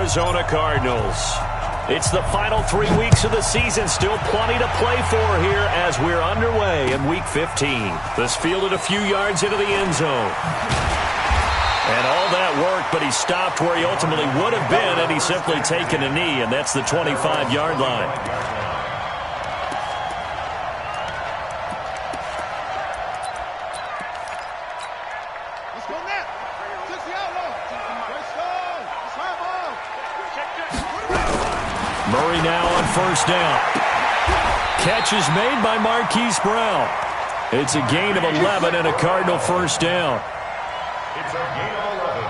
Arizona Cardinals. It's the final 3 weeks of the season. Still plenty to play for here as we're underway in Week 15. This fielded a few yards into the end zone. And all that worked, but he stopped where he ultimately would have been, and he's simply taken a knee, and that's the 25-yard line. Murray now on first down. Catch is made by Marquise Brown. It's a gain of 11 and a Cardinal first down. It's a gain of 11.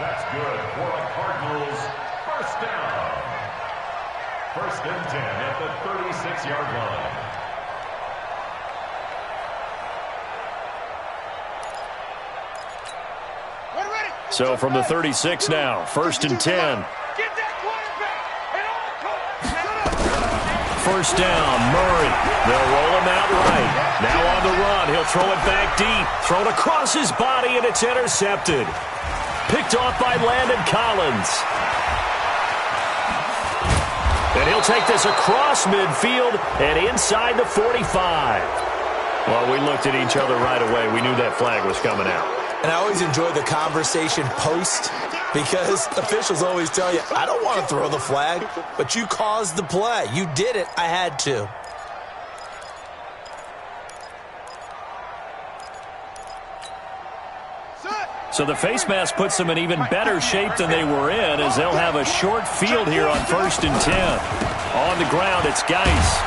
That's good for the Cardinals first down. First and 10 at the 36-yard line. So from the 36 now, first and 10. First down, Murray. They'll roll him out right. Now on the run. He'll throw it back deep. Thrown across his body, and it's intercepted. Picked off by Landon Collins. And he'll take this across midfield and inside the 45. Well, we looked at each other right away. We knew that flag was coming out. And I always enjoy the conversation post, because officials always tell you, I don't want to throw the flag, but you caused the play. You did it. I had to. So the face mask puts them in even better shape than they were in, as they'll have a short field here on first and 10. On the ground, it's Geis.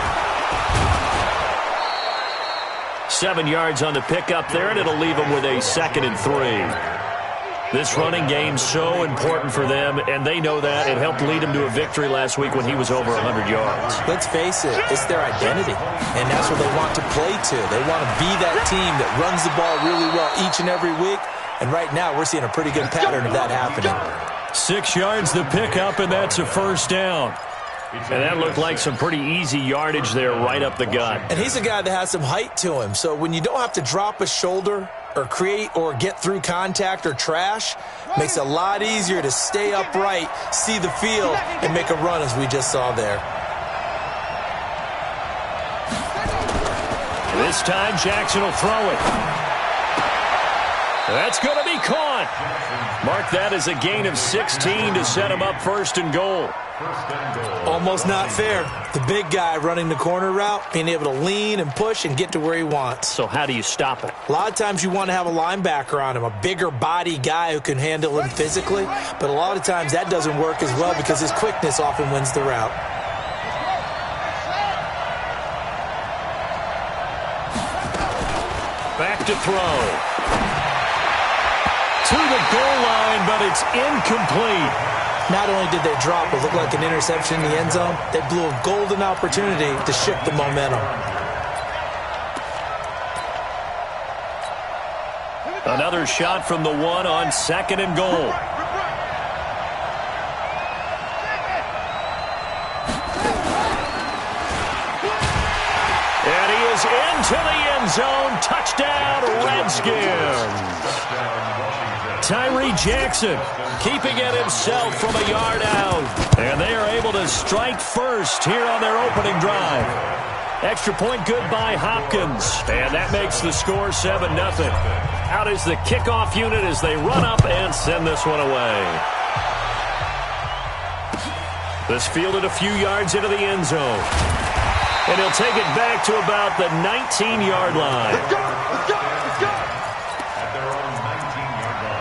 7 yards on the pickup there, and it'll leave them with a 2nd and 3. This running game's so important for them, and they know that. It helped lead them to a victory last week when he was over 100 yards. Let's face it, it's their identity, and that's what they want to play to. They want to be that team that runs the ball really well each and every week, and right now we're seeing a pretty good pattern of that happening. 6 yards the pickup, and that's a first down. And that looked like some pretty easy yardage there right up the gut. And he's a guy that has some height to him, so when you don't have to drop a shoulder or create or get through contact or trash, makes it a lot easier to stay upright, see the field, and make a run as we just saw there. This time Jackson will throw it. That's going to be caught. Mark that as a gain of 16 to set him up first and goal. Almost not fair. The big guy running the corner route, being able to lean and push and get to where he wants. So how do you stop it? A lot of times you want to have a linebacker on him, a bigger body guy who can handle him physically, but a lot of times that doesn't work as well because his quickness often wins the route. Back to throw. To the goal line, but it's incomplete. Not only did they drop what looked like an interception in the end zone, they blew a golden opportunity to shift the momentum. Another shot from the one on 2nd and goal. And he is into the end zone. Touchdown, Redskins. Tyree Jackson keeping it himself from a yard out. And they are able to strike first here on their opening drive. Extra point good by Hopkins. And that makes the score 7-0. Out is the kickoff unit as they run up and send this one away. This fielded a few yards into the end zone. And he'll take it back to about the 19-yard line. Let's go! Let's go! Let's go! At their own 19-yard line.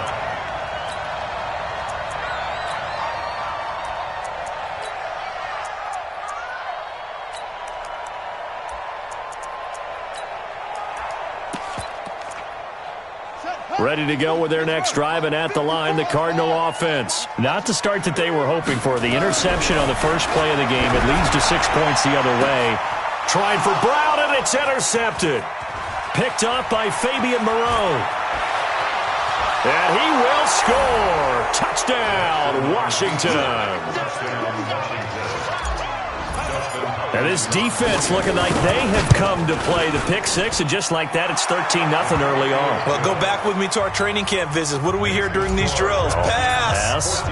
Ready to go with their next drive, and at the line, the Cardinal offense. Not the start that they were hoping for. The interception on the first play of the game. It leads to 6 points the other way. Trying for Brown, and it's intercepted. Picked up by Fabian Moreau. And he will score. Touchdown, Washington. And this defense looking like they have come to play. The pick six, and just like that, it's 13-0 early on. Well, go back with me to our training camp visits. What do we hear during these drills? Pass.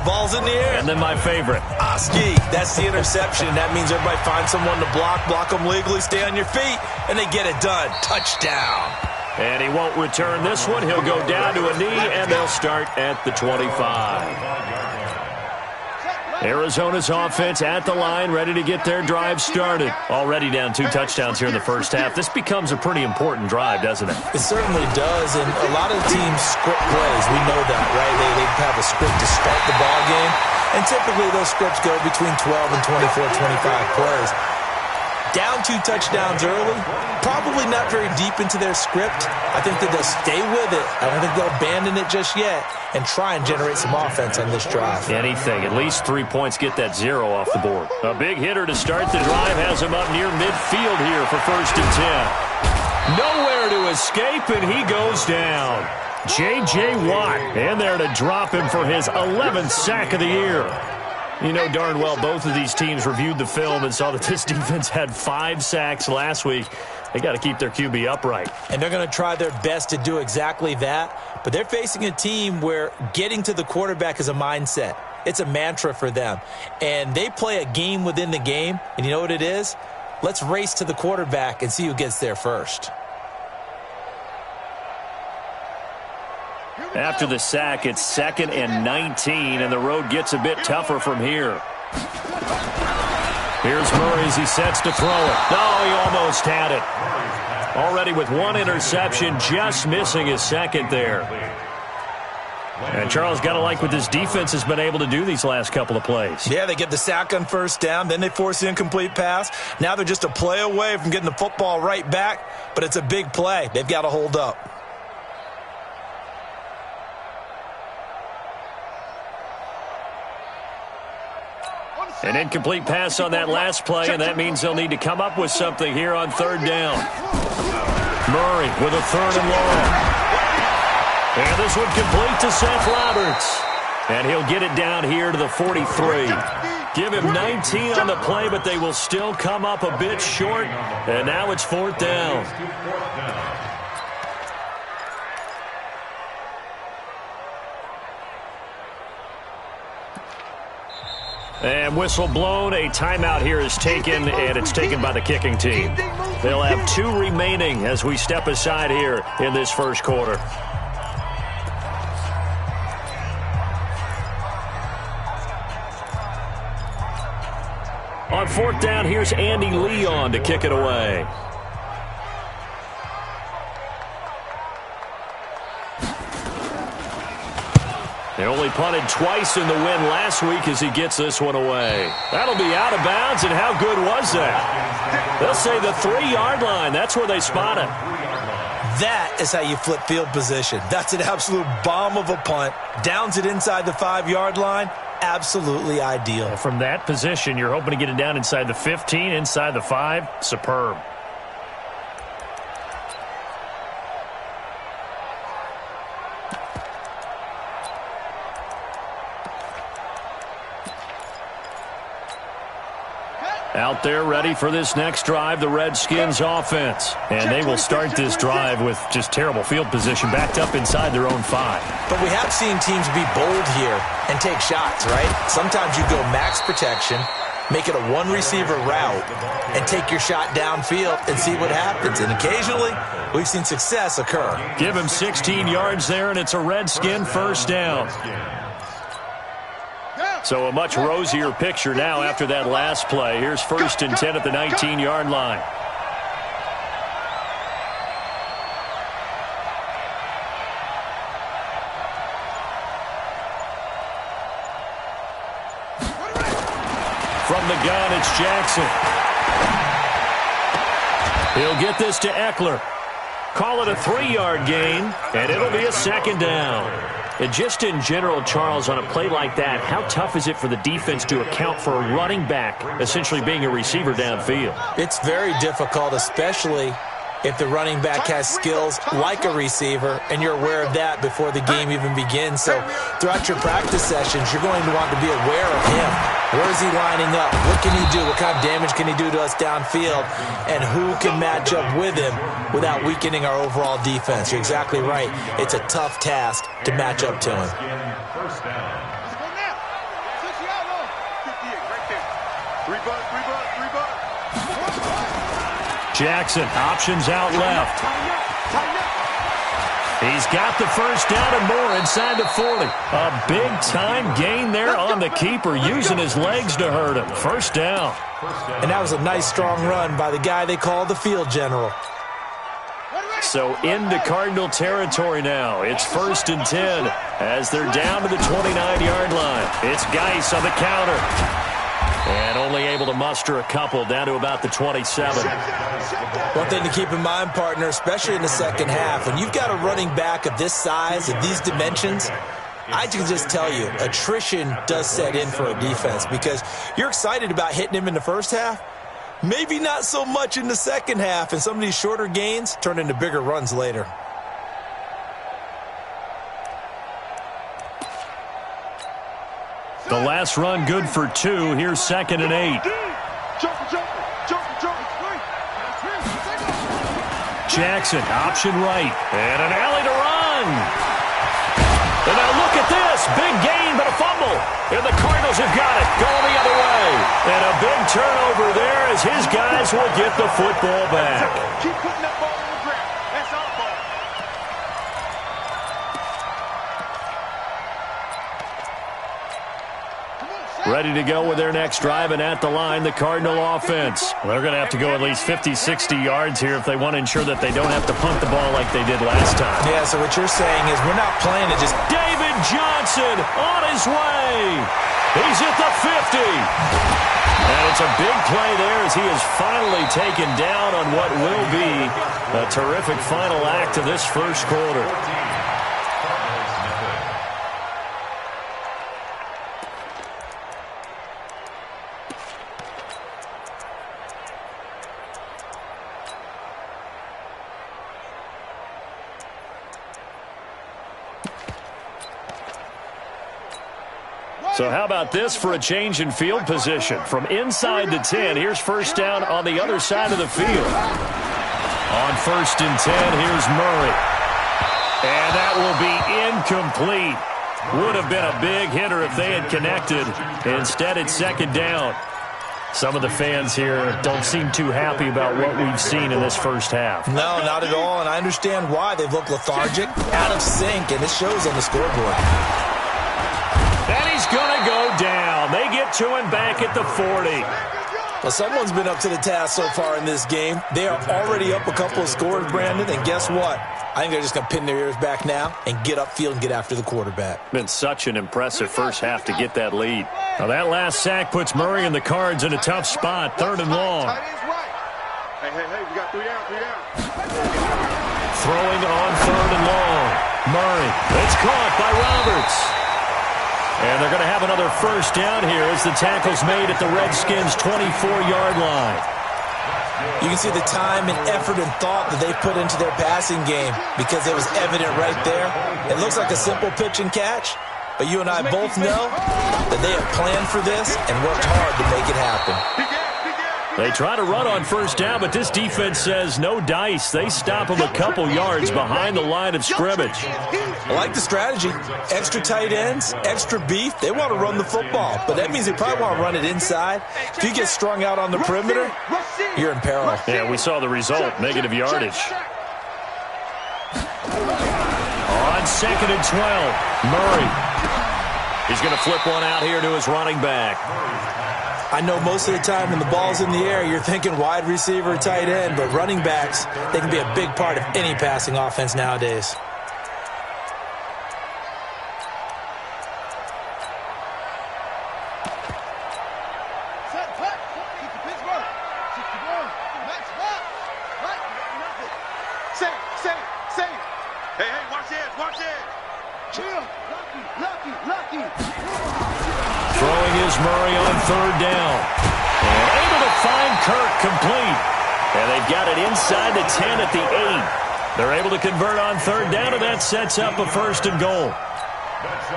Ball's in the air. And then my favorite. Oski. That's the interception. That means everybody finds someone to block them legally, stay on your feet, and they get it done. Touchdown. And he won't return this one. He'll go down to a knee, and they'll start at the 25. Arizona's offense at the line, ready to get their drive started. Already down 2 touchdowns here in the first half. This becomes a pretty important drive, doesn't it? It certainly does, and a lot of teams script plays. We know that, right? They have a script to start the ball game, and typically those scripts go between 12 and 24, 25 plays. Down 2 touchdowns early, probably not very deep into their script. I think that they'll stay with it. I don't think they'll abandon it just yet and try and generate some offense on this drive. Anything. At least 3 points, get that 0 off the board. A big hitter to start the drive has him up near midfield here for 1st and 10. Nowhere to escape, and he goes down. J.J. Watt in there to drop him for his 11th sack of the year. You know darn well both of these teams reviewed the film and saw that this defense had 5 sacks last week. They got to keep their QB upright. And they're going to try their best to do exactly that. But they're facing a team where getting to the quarterback is a mindset. It's a mantra for them. And they play a game within the game. And you know what it is? Let's race to the quarterback and see who gets there first. After the sack, it's 2nd and 19, and the road gets a bit tougher from here. Here's Murray as he sets to throw it. No, he almost had it. Already with 1 interception, just missing his 2nd there. And Charles, got to like what this defense has been able to do these last couple of plays. Yeah, they get the sack on 1st down, then they force the incomplete pass. Now they're just a play away from getting the football right back, but it's a big play. They've got to hold up. An incomplete pass on that last play, and that means they'll need to come up with something here on 3rd down. Murray with a 3rd and long. And this one complete to Seth Roberts. And he'll get it down here to the 43. Give him 19 on the play, but they will still come up a bit short. And now it's 4th down. And whistle blown. A timeout here is taken, and it's taken by the kicking team. They'll have 2 remaining as we step aside here in this first quarter. On 4th down, here's Andy Leon to kick it away. They only punted twice in the win last week as he gets this one away. That'll be out of bounds, and how good was that? They'll say the 3-yard line. That's where they spot it. That is how you flip field position. That's an absolute bomb of a punt. Downs it inside the 5-yard line. Absolutely ideal. From that position, you're hoping to get it down inside the 15, inside the 5. Superb. Out there ready for this next drive, the Redskins offense. And they will start this drive with just terrible field position, backed up inside their own 5. But we have seen teams be bold here and take shots, right? Sometimes you go max protection, make it a 1-receiver route, and take your shot downfield and see what happens. And occasionally, we've seen success occur. Give him 16 yards there, and it's a Redskin 1st down. So a much rosier picture now after that last play. Here's 1st and 10 at the 19-yard line. From the gun, it's Jackson. He'll get this to Eckler. Call it a 3-yard gain, and it'll be a 2nd down. And just in general, Charles, on a play like that, how tough is it for the defense to account for a running back essentially being a receiver downfield? It's very difficult, especially if the running back has skills like a receiver, and you're aware of that before the game even begins. So throughout your practice sessions, you're going to want to be aware of him. Where is he lining up? What can he do? What kind of damage can he do to us downfield? And who can match up with him without weakening our overall defense? You're exactly right. It's a tough task to match up to him. First down. Jackson, options out left. He's got the first down and more inside the 40. A big-time gain there on the keeper, using his legs to hurt him. First down. And that was a nice, strong run by the guy they call the field general. So into Cardinal territory now. It's 1st and 10 as they're down to the 29-yard line. It's Geis on the counter. And only able to muster a couple down to about the 27. One thing to keep in mind, partner, especially in the second half, when you've got a running back of this size, of these dimensions, I can just tell you, attrition does set in for a defense because you're excited about hitting him in the first half. Maybe not so much in the second half, and some of these shorter gains turn into bigger runs later. The last run good for 2. Here's 2nd and 8. Jackson, option right. And an alley to run. And now look at this. Big gain, but a fumble. And the Cardinals have got it. Going the other way. And a big turnover there as his guys will get the football back. Keep putting that ball on the ground. That's our ball. Ready to go with their next drive, and at the line, the Cardinal offense. They're going to have to go at least 50, 60 yards here if they want to ensure that they don't have to punt the ball like they did last time. Yeah, so what you're saying is we're not playing to just... David Johnson on his way. He's at the 50. And it's a big play there as he is finally taken down on what will be a terrific final act of this first quarter. So how about this for a change in field position? From inside to 10, here's first down on the other side of the field. On 1st and 10, here's Murray. And that will be incomplete. Would have been a big hitter if they had connected. Instead, it's 2nd down. Some of the fans here don't seem too happy about what we've seen in this first half. No, not at all, and I understand why. They've looked lethargic, out of sync, and it shows on the scoreboard. And he's going to go down. They get to him back at the 40. Well, someone's been up to the task so far in this game. They are already up a couple of scores, Brandon, and guess what? I think they're just going to pin their ears back now and get upfield and get after the quarterback. Been such an impressive first half to get that lead. Now that last sack puts Murray and the Cards in a tough spot, 3rd and long. Hey, we got 3 down. Throwing on 3rd and long. Murray, it's caught by Roberts. And they're going to have another first down here as the tackle's made at the Redskins' 24-yard line. You can see the time and effort and thought that they put into their passing game because it was evident right there. It looks like a simple pitch and catch, but you and I both know that they have planned for this and worked hard to make it happen. They try to run on first down, but this defense says no dice. They stop them a couple yards behind the line of scrimmage. I like the strategy. Extra tight ends, extra beef. They want to run the football, but that means they probably want to run it inside. If you get strung out on the perimeter, you're in peril. Yeah, we saw the result, negative yardage. On 2nd and 12, Murray. He's going to flip one out here to his running back. I know most of the time when the ball's in the air, you're thinking wide receiver, tight end, but running backs, they can be a big part of any passing offense nowadays. Throwing is Murray on 3rd down. And able to find Kirk complete. And they've got it inside the 10 at the 8. They're able to convert on 3rd down, and that sets up a 1st and goal.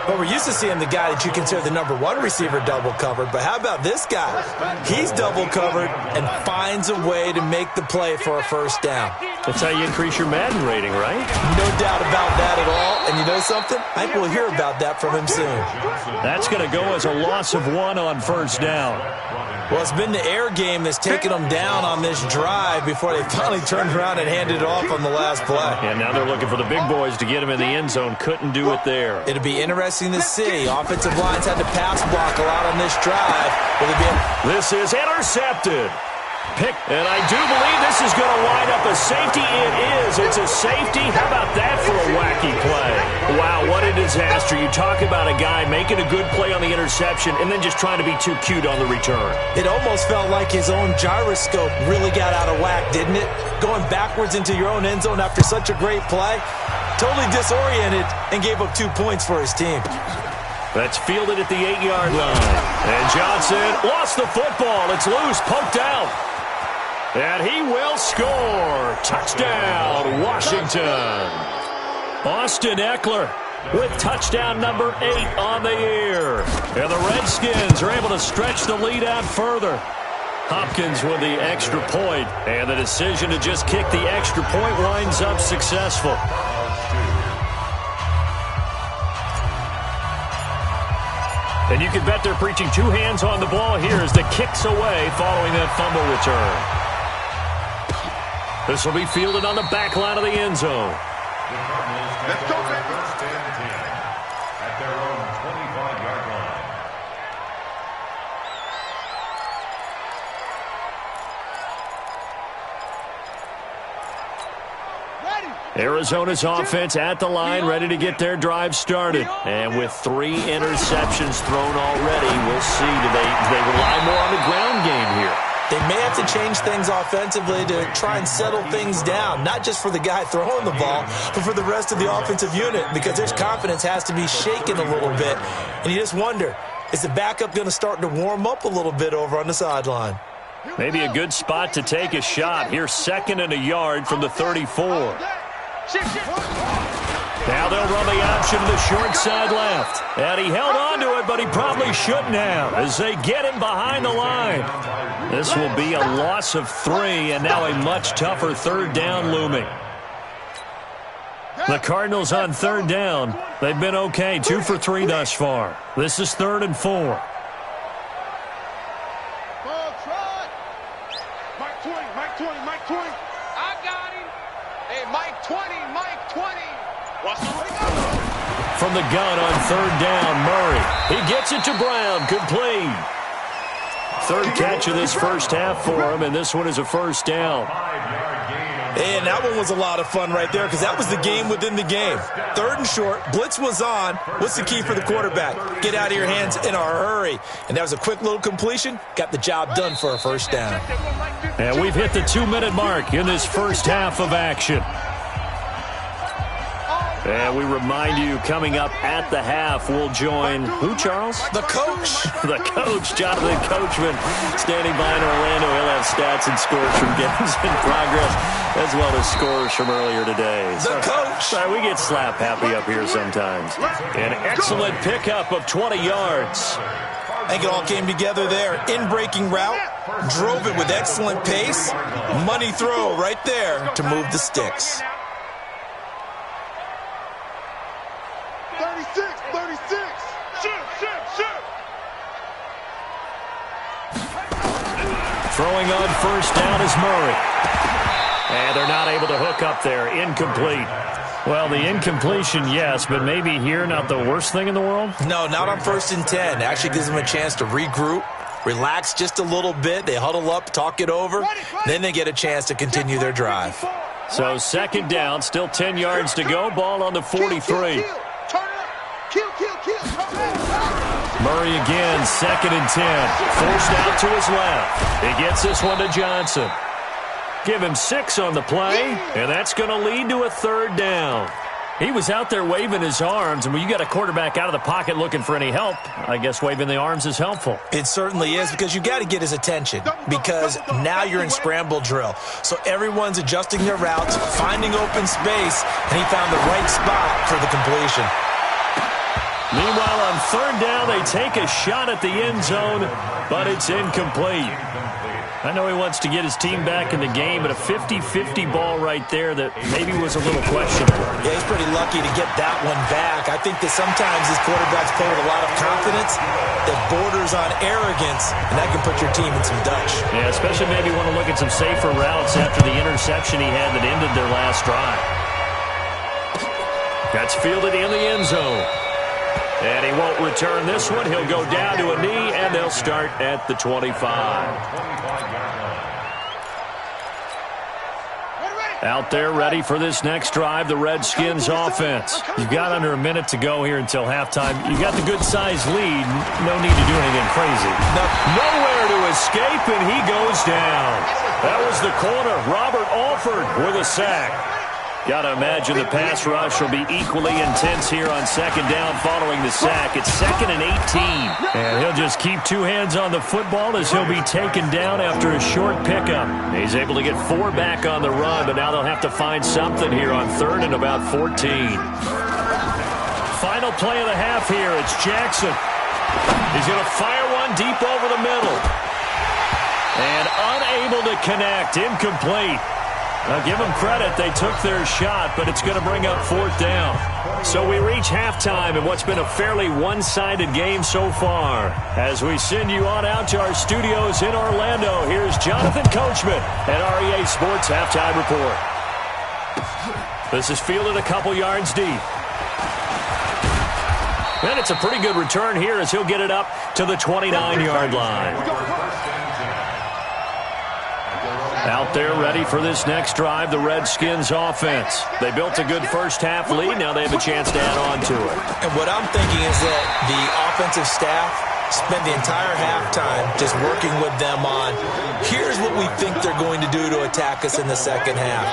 Well, we're used to seeing the guy that you consider the number one receiver double covered, but how about this guy? He's double covered and finds a way to make the play for a first down. That's how you increase your Madden rating, right? No doubt about that at all. And you know something? I think we'll hear about that from him soon. That's going to go as a loss of 1 on first down. Well, it's been the air game that's taken them down on this drive before they finally turned around and handed it off on the last play. And now they're looking for the big boys to get him in the end zone. Couldn't do it there. It'll be interesting to see. Offensive lines had to pass block a lot on this drive. This is intercepted. And I do believe this is going to wind up a safety. It is. It's a safety. How about that for a wacky play? Wow, what a disaster. You talk about a guy making a good play on the interception and then just trying to be too cute on the return. It almost felt like his own gyroscope really got out of whack, didn't it? Going backwards into your own end zone after such a great play. Totally disoriented and gave up 2 points for his team. That's fielded at the 8-yard line. And Johnson lost the football. It's loose, poked out. And he will score. Touchdown, Washington. Austin Eckler with touchdown number 8 on the year. And the Redskins are able to stretch the lead out further. Hopkins with the extra point. And the decision to just kick the extra point winds up successful. And you can bet they're preaching 2 hands on the ball here as the kick's away following that fumble return. This will be fielded on the back line of the end zone. Let's go, first and 10 at their own 25-yard line. Arizona's offense at the line, ready to get their drive started. And with 3 interceptions thrown already, we'll see. Do they rely more on the ground game here? They may have to change things offensively to try and settle things down, not just for the guy throwing the ball, but for the rest of the offensive unit, because their confidence has to be shaken a little bit. And you just wonder, is the backup going to start to warm up a little bit over on the sideline? Maybe a good spot to take a shot. Here's 2nd and a yard from the 34. Now they'll run the option to the short side left. And he held on to it, but he probably shouldn't have as they get him behind the line. This will be a loss of 3, and now a much tougher 3rd down looming. The Cardinals on 3rd down. They've been okay, 2 for 3 thus far. This is 3rd and 4. Mike 20, Mike 20, Mike 20. I got him. Hey, Mike 20, Mike 20. Watch the way. From the gun on 3rd down, Murray. He gets it to Brown, complete. 3rd catch of this first half for him, and this one is a first down. And that one was a lot of fun right there because that was the game within the game. 3rd and short, blitz was on. What's the key for the quarterback? Get out of your hands in a hurry. And that was a quick little completion. Got the job done for a first down. And we've hit the 2-minute mark in this first half of action. And we remind you, coming up at the half, we'll join who, Charles? The coach. The coach, Jonathan Coachman, standing by in Orlando. He'll have stats and scores from games in progress, as well as scores from earlier today. The coach. Sorry, we get slap happy up here sometimes. An excellent pickup of 20 yards. I think it all came together there. In-breaking route, drove it with excellent pace. Money throw right there to move the sticks. 36, 36. Shoot. Throwing on first down is Murray. And they're not able to hook up there. Incomplete. Well, the incompletion, yes, but maybe here not the worst thing in the world? No, not on 1st and 10. Actually gives them a chance to regroup, relax just a little bit. They huddle up, talk it over. Then they get a chance to continue their drive. So 2nd down, still 10 yards to go. Ball on the 43. Murray again, 2nd and 10. Forced out to his left. He gets this one to Johnson. Give him 6 on the play, and that's going to lead to a 3rd down. He was out there waving his arms, and when you got a quarterback out of the pocket looking for any help, I guess waving the arms is helpful. It certainly is, because you got to get his attention, because now you're in scramble drill. So everyone's adjusting their routes, finding open space, and he found the right spot for the completion. Meanwhile, on third down, they take a shot at the end zone, but it's incomplete. I know he wants to get his team back in the game, but a 50-50 ball right there that maybe was a little questionable. Yeah, he's pretty lucky to get that one back. I think that sometimes these quarterbacks play with a lot of confidence that borders on arrogance, and that can put your team in some Dutch. Yeah, especially maybe want to look at some safer routes after the interception he had that ended their last drive. That's fielded in the end zone. And he won't return this one. He'll go down to a knee, and they'll start at the 25. Out there ready for this next drive, the Redskins offense. You've got under a minute to go here until halftime. You've got the good-sized lead. No need to do anything crazy. Nowhere to escape, and he goes down. That was the corner, Robert Alford, with a sack. Got to imagine the pass rush will be equally intense here on second down following the sack. It's 2nd and 18. And he'll just keep two hands on the football as he'll be taken down after a short pickup. He's able to get 4 back on the run, but now they'll have to find something here on 3rd and about 14. Final play of the half here. It's Jackson. He's going to fire one deep over the middle. And unable to connect. Incomplete. Now, give them credit. They took their shot, but it's going to bring up 4th down. So we reach halftime in what's been a fairly one-sided game so far. As we send you on out to our studios in Orlando, here's Jonathan Coachman at REA Sports Halftime Report. This is fielded a couple yards deep. And it's a pretty good return here as he'll get it up to the 29-yard line. Out there ready for this next drive, the Redskins offense. They built a good first-half lead. Now they have a chance to add on to it. And what I'm thinking is that the offensive staff spent the entire halftime just working with them on, here's what we think they're going to do to attack us in the second half.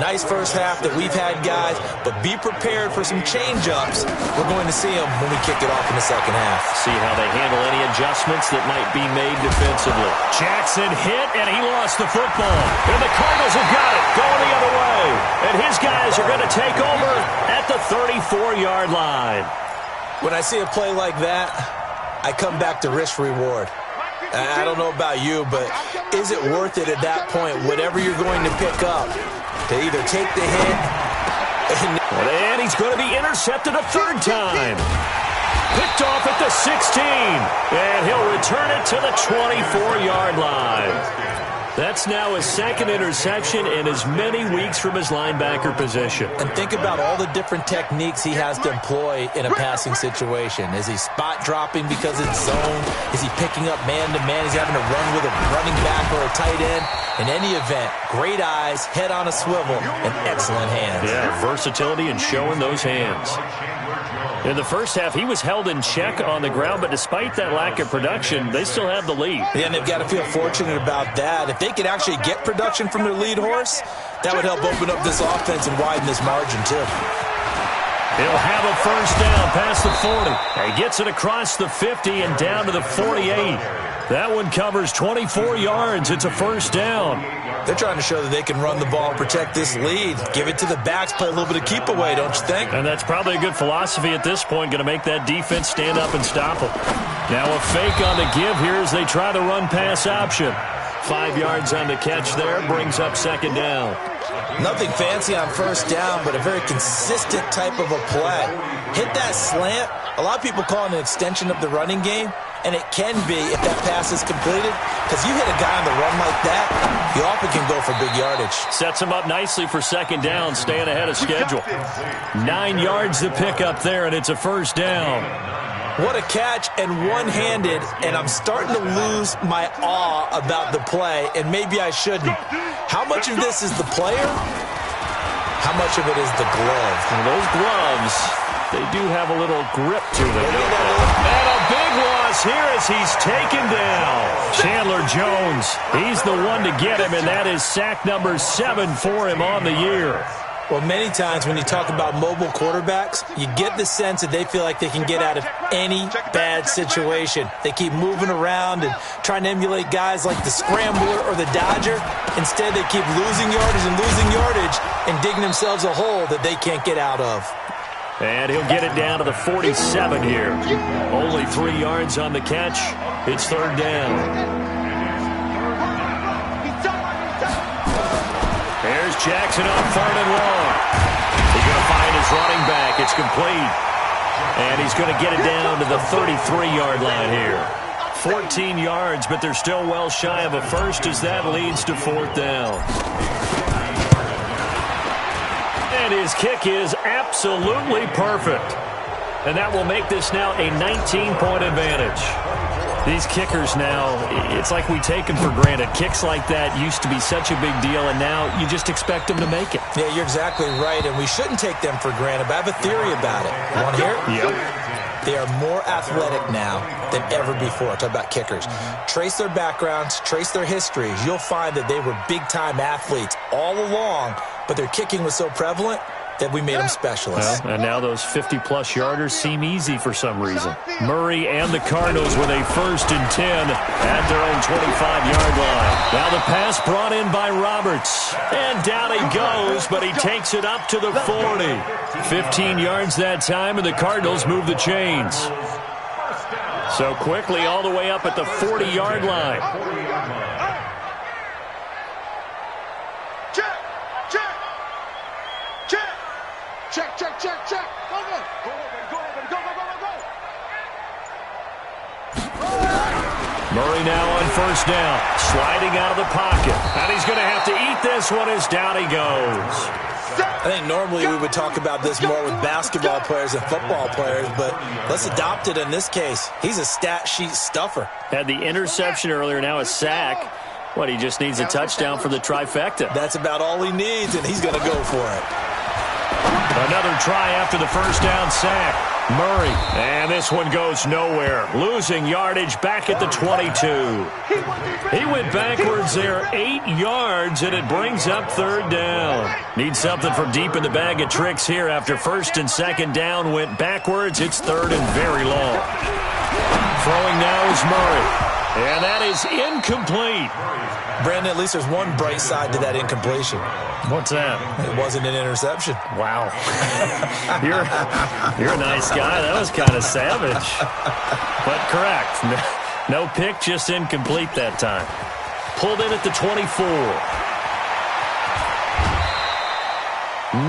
Nice first half that we've had, guys, but be prepared for some change-ups. We're going to see them when we kick it off in the second half. See how they handle any adjustmts that might be made defensively. Jackson hit, and he lost the football. And the Cardinals have got it, going the other way. And his guys are going to take over at the 34-yard line. When I see a play like that, I come back to risk-reward. I don't know about you, but is it worth it at that point, whatever you're going to pick up, to either take the hit and he's going to be intercepted a 3rd time. Picked off at the 16, and he'll return it to the 24-yard line. That's now his 2nd interception in as many weeks from his linebacker position. And think about all the different techniques he has to employ in a passing situation. Is he spot dropping because it's zone? Is he picking up man-to-man? Is he having to run with a running back or a tight end? In any event, great eyes, head on a swivel, and excellent hands. Yeah, versatility and showing those hands. In the first half, he was held in check on the ground, but despite that lack of production, they still have the lead. Yeah, and they've got to feel fortunate about that. If they could actually get production from their lead horse, that would help open up this offense and widen this margin, too. He'll have a first down past the 40. He gets it across the 50 and down to the 48. That one covers 24 yards. It's a first down. They're trying to show that they can run the ball and protect this lead. Give it to the backs, play a little bit of keep away, don't you think? And that's probably a good philosophy at this point, going to make that defense stand up and stop them. Now a fake on the give here as they try the run-pass option. 5 yards on the catch there, brings up 2nd down. Nothing fancy on first down, but a very consistent type of a play. Hit that slant. A lot of people call it an extension of the running game, and it can be if that pass is completed, because you hit a guy on the run like that, you often can go for big yardage. Sets him up nicely for 2nd down, staying ahead of schedule. 9 yards to pick up there, and it's a first down. What a catch, and one-handed, and I'm starting to lose my awe about the play, and maybe I shouldn't. How much of this is the player? How much of it is the glove? And those gloves, they do have a little grip to them. And a big loss here as he's taken down. Chandler Jones, he's the one to get him, and that is sack number 7 for him on the year. Well, many times when you talk about mobile quarterbacks, you get the sense that they feel like they can get out of any bad situation. They keep moving around and trying to emulate guys like the Scrambler or the Dodger. Instead, they keep losing yardage and digging themselves a hole that they can't get out of. And he'll get it down to the 47 here. Only 3 yards on the catch. It's third down. Here's Jackson on third and long. He's going to find his running back. It's complete. And he's going to get it down to the 33-yard line here. 14 yards, but they're still well shy of a first as that leads to fourth down. And his kick is absolutely perfect. And that will make this now a 19-point advantage. These kickers now, it's like we take them for granted. Kicks like that used to be such a big deal, and now you just expect them to make it. Yeah, you're exactly right, and we shouldn't take them for granted, but I have a theory about it. You want to hear it? Yep. They are more athletic now than ever before. Talk about kickers. Trace their backgrounds, trace their histories. You'll find that they were big-time athletes all along, but their kicking was so prevalent that we made them specialists. Well, and now those 50-plus yarders seem easy for some reason. Murray and the Cardinals with a 1st and 10 at their own 25-yard line. Now the pass brought in by Roberts. And down he goes, but he takes it up to the 40. 15 yards that time, and the Cardinals move the chains. So quickly all the way up at the 40-yard line. Check, check, check, check. Go, go. Go, go, go, go, go, go, go. Murray now on 1st down, sliding out of the pocket. And he's going to have to eat this one as down he goes. I think normally we would talk about this more with basketball players and football players, but let's adopt it in this case. He's a stat sheet stuffer. Had the interception earlier, now a sack. What, he just needs a touchdown for the trifecta. That's about all he needs, and he's going to go for it. Another try after the 1st down sack. Murray, and this one goes nowhere. Losing yardage back at the 22. He went backwards there 8 yards, and it brings up 3rd down. Needs something from deep in the bag of tricks here after 1st and 2nd down went backwards. It's 3rd and very long. Throwing now is Murray, and that is incomplete. Brandon, at least there's one bright side to that incompletion. What's that? It wasn't an interception. Wow. You're a nice guy. That was kind of savage. But correct. No pick, just incomplete that time. Pulled in at the 24.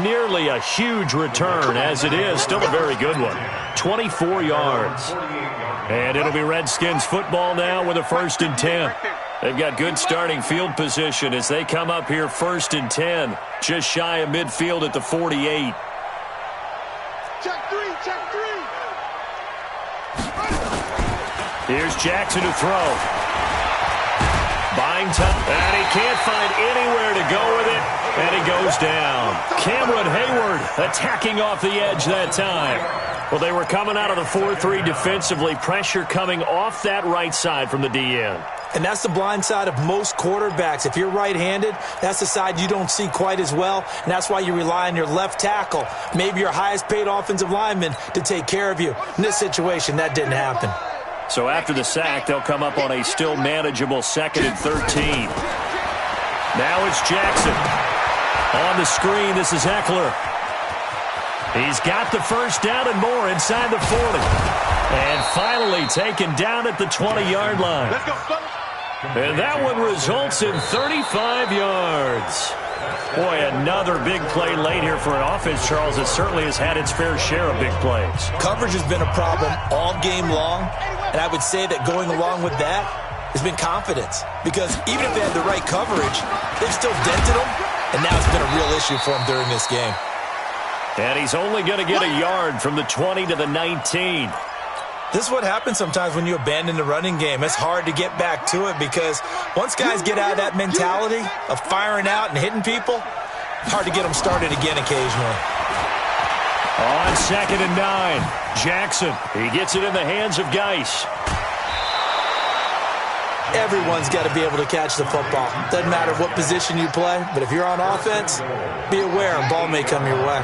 Nearly a huge return, as it is. Still a very good one. 24 yards. And it'll be Redskins football now with a 1st and 10. They've got good starting field position as they come up here 1st and 10. Just shy of midfield at the 48. Check 3, check 3. Here's Jackson to throw. Buying time, and he can't find anywhere to go with it, and he goes down. Cameron Hayward attacking off the edge that time. Well, they were coming out of the 4-3 defensively. Pressure coming off that right side from the DN. And that's the blind side of most quarterbacks. If you're right-handed, that's the side you don't see quite as well, and that's why you rely on your left tackle, maybe your highest-paid offensive lineman, to take care of you. In this situation, that didn't happen. So after the sack, they'll come up on a still manageable 2nd and 13. Now it's Jackson. On the screen, this is Eckler. He's got the 1st down and more inside the 40. And finally taken down at the 20-yard line. Let's go, fellas. And that one results in 35 yards. Boy, another big play late here for an offense, Charles, that certainly has had its fair share of big plays. Coverage has been a problem all game long, and I would say that going along with that has been confidence. Because even if they had the right coverage, they've still dented them, and now it's been a real issue for them during this game. And he's only going to get a yard from the 20 to the 19. This is what happens sometimes when you abandon the running game. It's hard to get back to it because once guys get out of that mentality of firing out and hitting people, hard to get them started again occasionally. On 2nd and 9, Jackson. He gets it in the hands of Geis. Everyone's got to be able to catch the football. Doesn't matter what position you play, but if you're on offense, be aware a ball may come your way.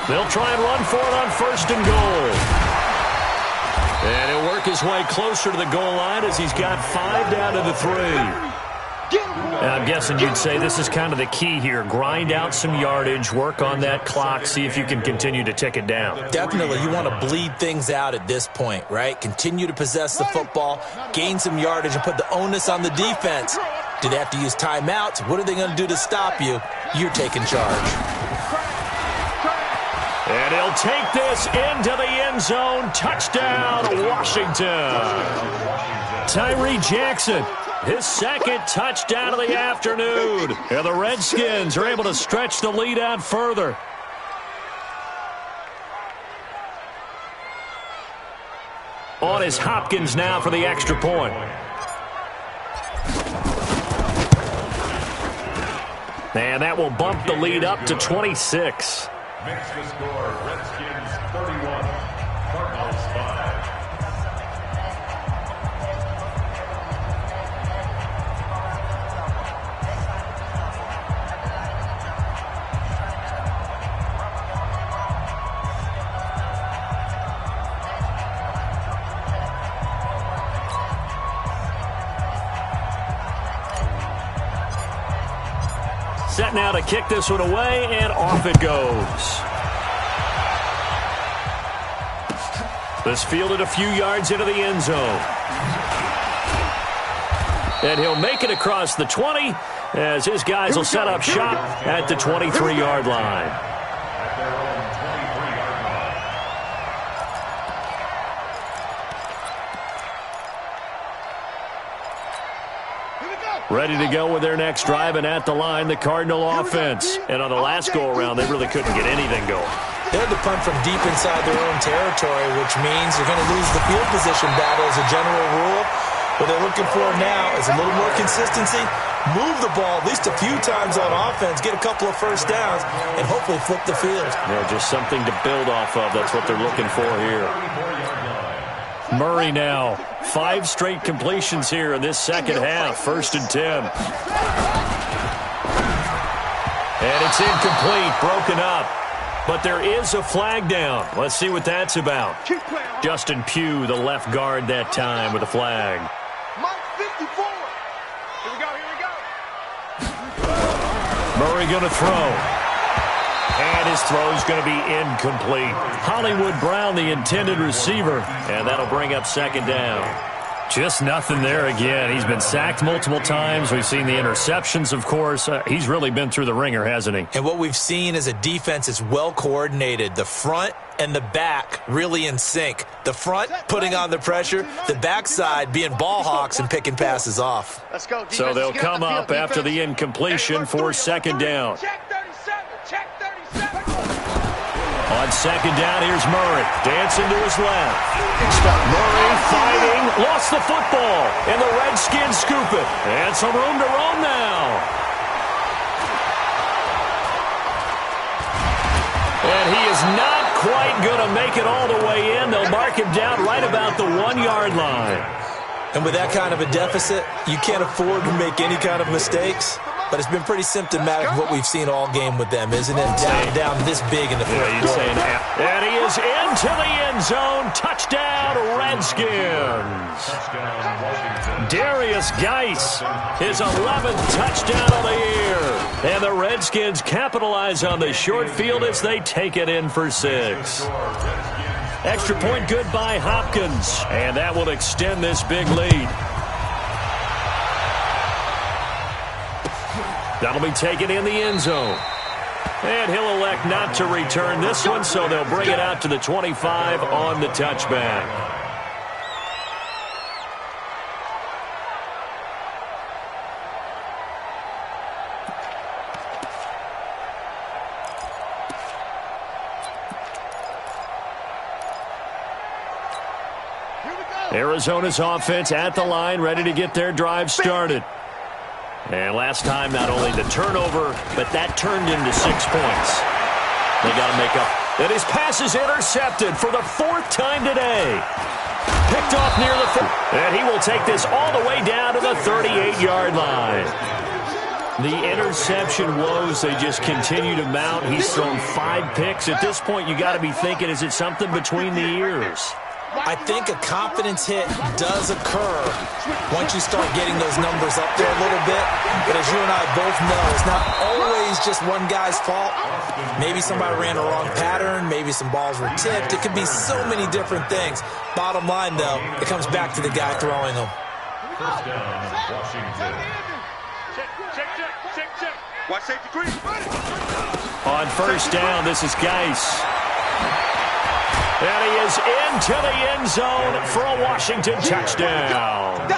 They'll try and run for it on 1st and goal. And he'll work his way closer to the goal line as he's got 5 down to the 3. I'm guessing you'd say this is kind of the key here. Grind out some yardage, work on that clock, see if you can continue to tick it down. Definitely. You want to bleed things out at this point, right? Continue to possess the football, gain some yardage, and put the onus on the defense. Do they have to use timeouts? What are they going to do to stop you? You're taking charge. And he'll take this into the end zone. Touchdown, Washington. Tyree Jackson, his second touchdown of the afternoon. And the Redskins are able to stretch the lead out further. On is Hopkins now for the extra point. And that will bump the lead up to 26. Makes the score, Redskins 31, Cardinals 5. Set now to kick this one away, and off it goes. This fielded a few yards into the end zone. And he'll make it across the 20 as his guys will set up shop at the 23-yard line. Ready to go with their next drive, and at the line, the Cardinal offense. And on the last go-around, they really couldn't get anything going. They had to punt from deep inside their own territory, which means they're going to lose the field position battle as a general rule. What they're looking for now is a little more consistency, move the ball at least a few times on offense, get a couple of first downs, and hopefully flip the field. Yeah, just something to build off of. That's what they're looking for here. Murray now. 5 straight completions here in this second half. 1st and 10. And it's incomplete, broken up. But there is a flag down. Let's see what that's about. Justin Pugh, the left guard that time with a flag. Mike 54. Here we go, here we go. Murray going to throw. And his throw's going to be incomplete. Hollywood Brown, the intended receiver, and that'll bring up 2nd down. Just nothing there again. He's been sacked multiple times. We've seen the interceptions, of course. He's really been through the ringer, hasn't he? And what we've seen is a defense that's well coordinated. The front and the back really in sync. The front putting on the pressure, the backside being ball hawks and picking passes off. Let's go. So they'll come up after the incompletion for 2nd down. Check 37. Check 37. On 2nd down, here's Murray. Dancing to his left. Murray fighting. Lost the football. And the Redskins scoop it. And some room to roam now. And he is not quite going to make it all the way in. They'll mark him down right about the 1-yard line. And with that kind of a deficit, you can't afford to make any kind of mistakes. But it's been pretty symptomatic of what we've seen all game with them, isn't it? Down this big in the fourth quarter. And he is into the end zone. Touchdown, Redskins. Darius Geis, his 11th touchdown of the year. And the Redskins capitalize on the short field as they take it in for 6. Extra point good by Hopkins. And that will extend this big lead. That'll be taken in the end zone. And he'll elect not to return this one, so they'll bring it out to the 25 on the touchback. Arizona's offense at the line, ready to get their drive started. And last time, not only the turnover, but that turned into 6 points. They got to make up. And his pass is intercepted for the 4th time today. Picked off near the 4th. And he will take this all the way down to the 38-yard line. The interception woes, they just continue to mount. He's thrown 5 picks. At this point, you got to be thinking, is it something between the ears? I think a confidence hit does occur once you start getting those numbers up there a little bit. But as you and I both know, it's not always just one guy's fault. Maybe somebody ran a wrong pattern. Maybe some balls were tipped. It could be so many different things. Bottom line, though, it comes back to the guy throwing them. First down, Washington. Check. Watch safety green. On first down, this is Geis. And he is into the end zone for a Washington touchdown.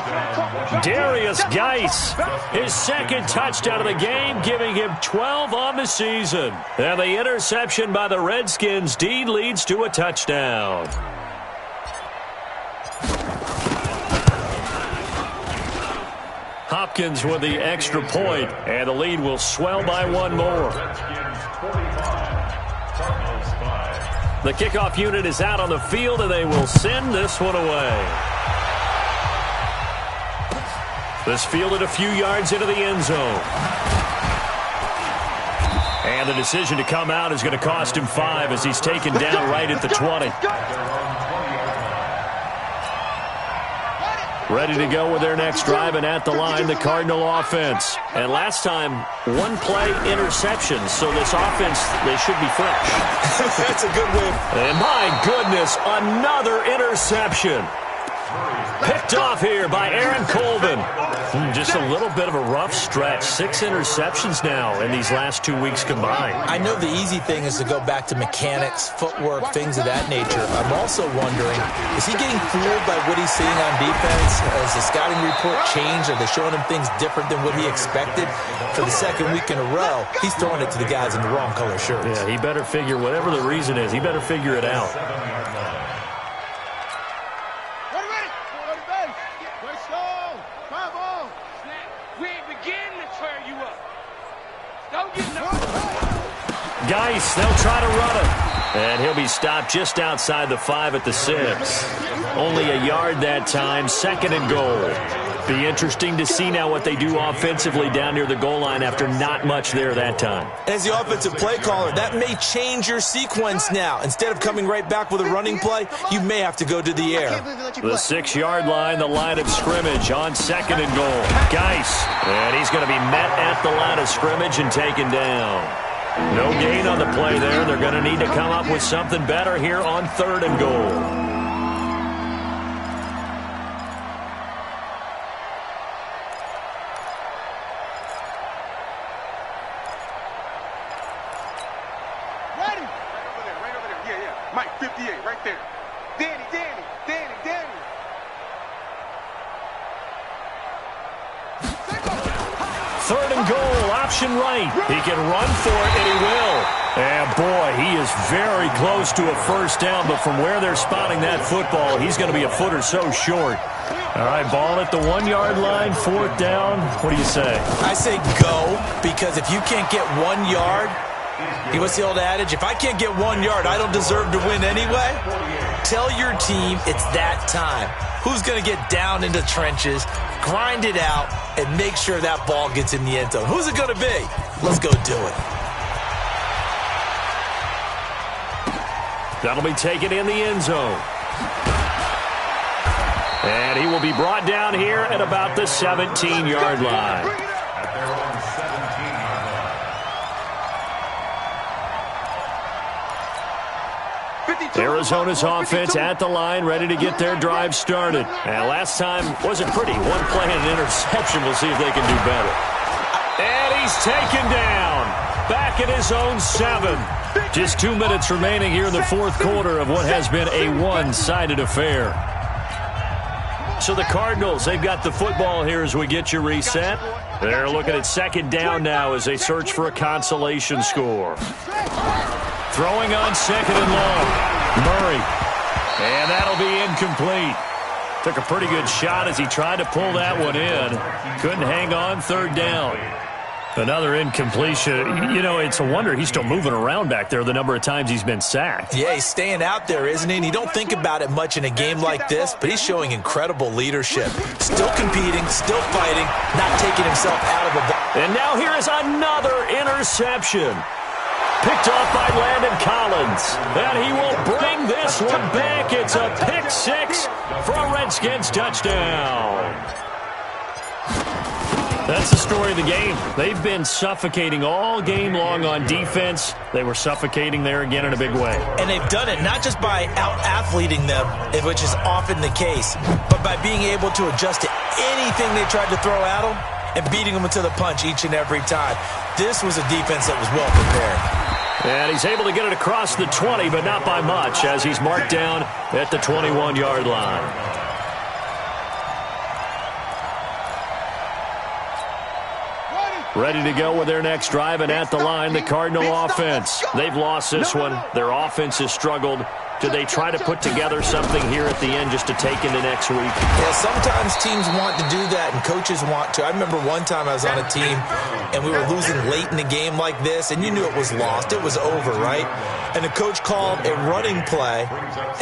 Darius Geis, his second touchdown of the game, giving him 12 on the season. And the interception by the Redskins D leads to a touchdown. Hopkins with the extra point, and the lead will swell by one more. Redskins 45, Cardinals 5. The kickoff unit is out on the field, and they will send this one away. This fielded a few yards into the end zone. And the decision to come out is going to cost him 5 as he's taken down right at the 20. Ready to go with their next drive, and at the line, the Cardinal offense. And last time, one play interception, so this offense, they should be fresh. That's a good win. And my goodness, another interception. Picked off here by Aaron Colvin. Just a little bit of a rough stretch. 6 interceptions now in these last 2 weeks combined. I know the easy thing is to go back to mechanics, footwork, things of that nature. I'm also wondering, is he getting fooled by what he's seeing on defense? Has the scouting report changed? Are they showing him things different than what he expected? For the second week in a row, he's throwing it to the guys in the wrong color shirts. Yeah, he better figure, whatever the reason is, he better figure it out. Geis, they'll try to run it. And he'll be stopped just outside the 5 at the 6. Only a yard that time, 2nd and goal. Be interesting to see now what they do offensively down near the goal line after not much there that time. As the offensive play caller, that may change your sequence now. Instead of coming right back with a running play, you may have to go to the air. The 6-yard line, the line of scrimmage on 2nd and goal. Geis, and he's going to be met at the line of scrimmage and taken down. No gain on the play there. They're going to need to come up with something better here on 3rd and goal. Right over there. Yeah. Mike, 58, right there. Danny. 3rd and goal, option right. He can run for it, and he will. And, boy, he is very close to a first down, but from where they're spotting that football, he's going to be a foot or so short. All right, ball at the 1-yard line, 4th down. What do you say? I say go, because if you can't get 1 yard, what's the old adage? If I can't get 1 yard, I don't deserve to win anyway. Tell your team it's that time. Who's going to get down into the trenches, grind it out, and make sure that ball gets in the end zone? Who's it going to be? Let's go do it. That'll be taken in the end zone. And he will be brought down here at about the 17-yard line. At their own 17-yard line. Arizona's offense at the line, ready to get their drive started. And last time wasn't pretty. One play and an interception. We'll see if they can do better. And he's taken down. Back at his own 7. Just 2 minutes remaining here in the 4th quarter of what has been a one-sided affair. So the Cardinals, they've got the football here as we get you reset. They're looking at 2nd down now as they search for a consolation score. Throwing on 2nd and long. Murray. And that'll be incomplete. Took a pretty good shot as he tried to pull that one in. Couldn't hang on, 3rd down. Another incompletion. You know, it's a wonder he's still moving around back there the number of times he's been sacked. Yeah, he's staying out there, isn't he? And you don't think about it much in a game like this, but he's showing incredible leadership. Still competing, still fighting, not taking himself out of the ball. And now here is another interception. Picked off by Landon Collins. And he will bring this this one back. It's a pick six for a Redskins touchdown. That's the story of the game. They've been suffocating all game long on defense. They were suffocating there again in a big way. And they've done it not just by out-athleting them, which is often the case, but by being able to adjust to anything they tried to throw at them and beating them to the punch each and every time. This was a defense that was well prepared. And he's able to get it across the 20, but not by much, as he's marked down at the 21-yard line. Ready to go with their next drive, and at the line, the Cardinal offense. They've lost this one. Their offense has struggled. Do they try to put together something here at the end just to take into next week? Yeah, sometimes teams want to do that, and coaches want to. I remember one time I was on a team, and we were losing late in the game like this, and you knew it was lost. It was over, right? And the coach called a running play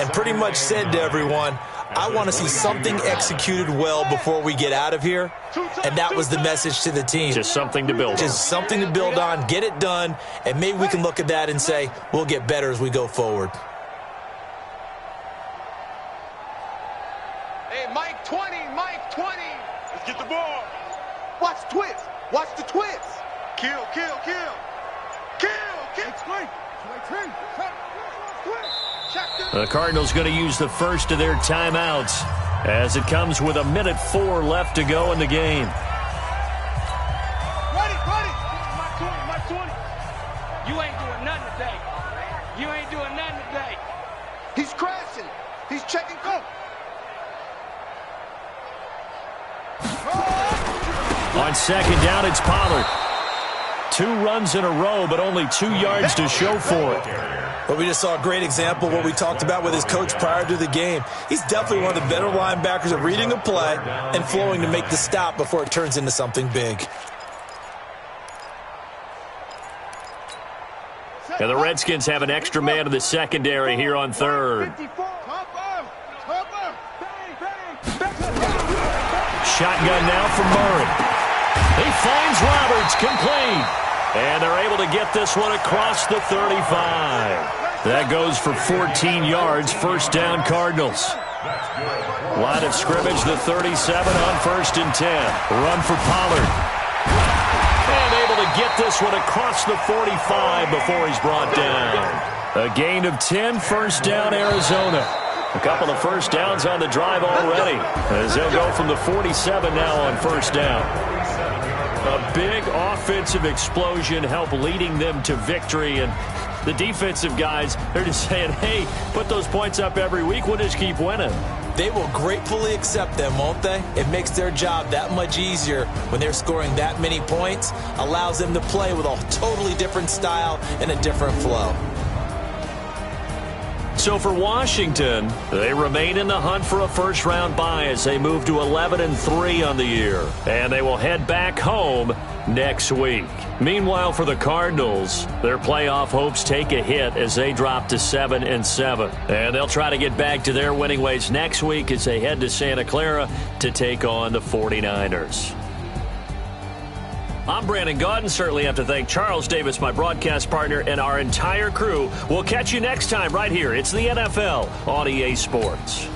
and pretty much said to everyone, I want to see something executed well before we get out of here. And that was the message to the team. Just something to build on. Just something to build on, get it done, and maybe we can look at that and say, we'll get better as we go forward. Hey, Mike 20, Mike 20. Let's get the ball. Watch twist. Watch the twist. Kill, kill, kill. Kill, kill. The Cardinals going to use the first of their timeouts as it comes with 1:04 left to go in the game. Ready. Mike 20. You ain't doing nothing today. You ain't doing nothing today. He's crashing. He's checking coat. On second down, it's Pollard. 2 runs in a row, but only 2 yards to show for it. But we just saw a great example of what we talked about with his coach prior to the game. He's definitely one of the better linebackers at reading a play and flowing to make the stop before it turns into something big. And the Redskins have an extra man in the secondary here on third. Shotgun now for Murray. He finds Roberts, complete. And they're able to get this one across the 35. That goes for 14 yards, first down Cardinals. Line of scrimmage, the 37 on 1st and 10. Run for Pollard. And able to get this one across the 45 before he's brought down. A gain of 10, first down Arizona. A couple of first downs on the drive already, as they'll go from the 47 now on first down. A big offensive explosion helped leading them to victory, and the defensive guys, they're just saying, hey, put those points up every week, we'll just keep winning. They will gratefully accept them, won't they? It makes their job that much easier when they're scoring that many points, allows them to play with a totally different style and a different flow. So for Washington, they remain in the hunt for a first-round bye as they move to 11-3 on the year. And they will head back home next week. Meanwhile, for the Cardinals, their playoff hopes take a hit as they drop to 7-7. And they'll try to get back to their winning ways next week as they head to Santa Clara to take on the 49ers. I'm Brandon Gaudin. Certainly have to thank Charles Davis, my broadcast partner, and our entire crew. We'll catch you next time right here. It's the NFL on EA Sports.